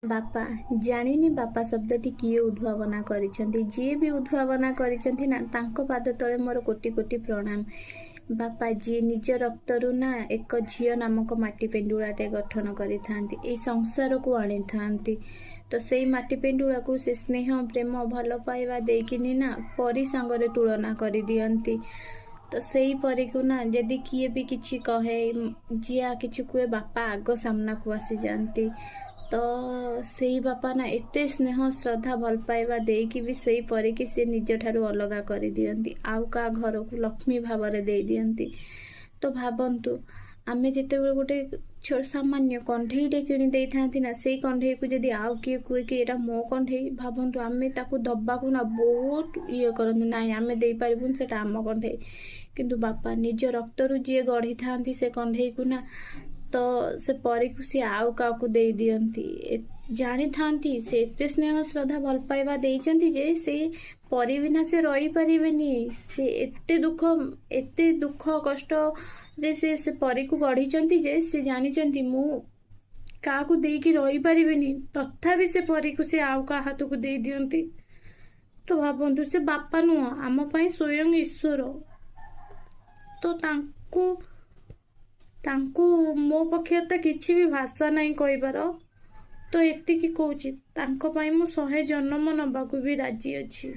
ବାପା ଜାଣିନି ବାପା ଶବ୍ଦଟି କିଏ ଉଦ୍ଭାବନା କରିଛନ୍ତି। ଯିଏ ବି ଉଦ୍ଭାବନା କରିଛନ୍ତି ନା, ତାଙ୍କ ପାଦ ତଳେ ମୋର କୋଟି କୋଟି ପ୍ରଣାମ। ବାପା ଯିଏ ନିଜ ରକ୍ତରୁ ନା ଏକ ଝିଅ ନାମକ ମାଟି ପେଣ୍ଡୁଳାଟେ ଗଠନ କରିଥାନ୍ତି, ଏଇ ସଂସାରକୁ ଆଣିଥାନ୍ତି। ତ ସେଇ ମାଟି ପେଣ୍ଡୁଳାକୁ ସେ ସ୍ନେହ ପ୍ରେମ ଭଲ ପାଇବା ଦେଇକିନି ନା ପରି ସାଙ୍ଗରେ ତୁଳନା କରିଦିଅନ୍ତି। ତ ସେଇ ପରିକୁ ନା ଯଦି କିଏ ବି କିଛି କହେ, ଯିଏ କିଛି କୁହେ, ବାପା ଆଗ ସାମ୍ନାକୁ ଆସିଯାଆନ୍ତି। ତ ସେଇ ବାପା ନା ଏତେ ସ୍ନେହ ଶ୍ରଦ୍ଧା ଭଲ ପାଇବା ଦେଇକି ବି ସେଇ ପରିକି ସେ ନିଜଠାରୁ ଅଲଗା କରିଦିଅନ୍ତି, ଆଉ କାହା ଘରକୁ ଲକ୍ଷ୍ମୀ ଭାବରେ ଦେଇଦିଅନ୍ତି। ତ ଭାବନ୍ତୁ, ଆମେ ଯେତେବେଳେ ଗୋଟେ ସାମାନ୍ୟ କଣ୍ଢେଇଟେ କିଣି ଦେଇଥାନ୍ତି ନା, ସେଇ କଣ୍ଢେଇକୁ ଯଦି ଆଉ କିଏ କୁହେ କି ଏଇଟା ମୋ କଣ୍ଢେଇ, ଭାବନ୍ତୁ ଆମେ ତାକୁ ଦବାକୁ ନା ବହୁତ କରନ୍ତି, ନାଇଁ ଆମେ ଦେଇପାରିବୁନି, ସେଟା ଆମ କଣ୍ଢେଇ। କିନ୍ତୁ ବାପା ନିଜ ରକ୍ତରୁ ଯିଏ ଗଢ଼ିଥାନ୍ତି ସେ କଣ୍ଢେଇକୁ ନା, ତ ସେ ପରିକୁ ସିଏ ଆଉ କାହାକୁ ଦେଇ ଦିଅନ୍ତି। ଜାଣିଥାନ୍ତି ସେ ଏତେ ସ୍ନେହ ଶ୍ରଦ୍ଧା ଭଲ ପାଇବା ଦେଇଛନ୍ତି ଯେ ସେ ପରି ବିନା ସେ ରହିପାରିବେନି। ସେ ଏତେ ଦୁଃଖ କଷ୍ଟରେ ସେ ପରିକୁ ଗଢ଼ିଛନ୍ତି ଯେ ସେ ଜାଣିଛନ୍ତି ମୁଁ କାହାକୁ ଦେଇକି ରହିପାରିବିନି, ତଥାପି ସେ ପରିକୁ ସେ ଆଉ କାହା ହାତକୁ ଦେଇ ଦିଅନ୍ତି। ତ ଭାବନ୍ତୁ, ସେ ବାପା ନୁହଁ, ଆମ ପାଇଁ ସ୍ୱୟଂ ଈଶ୍ୱର। ତ ତାଙ୍କୁ ମୋ ପକ୍ଷରେ ତ କିଛି ବି ଭାଷା ନାହିଁ କହିବାର। ତ ଏତିକି କହୁଛି, ତାଙ୍କ ପାଇଁ ମୁଁ 100 ଜନ୍ମ ନେବାକୁ ବି ରାଜି ଅଛି।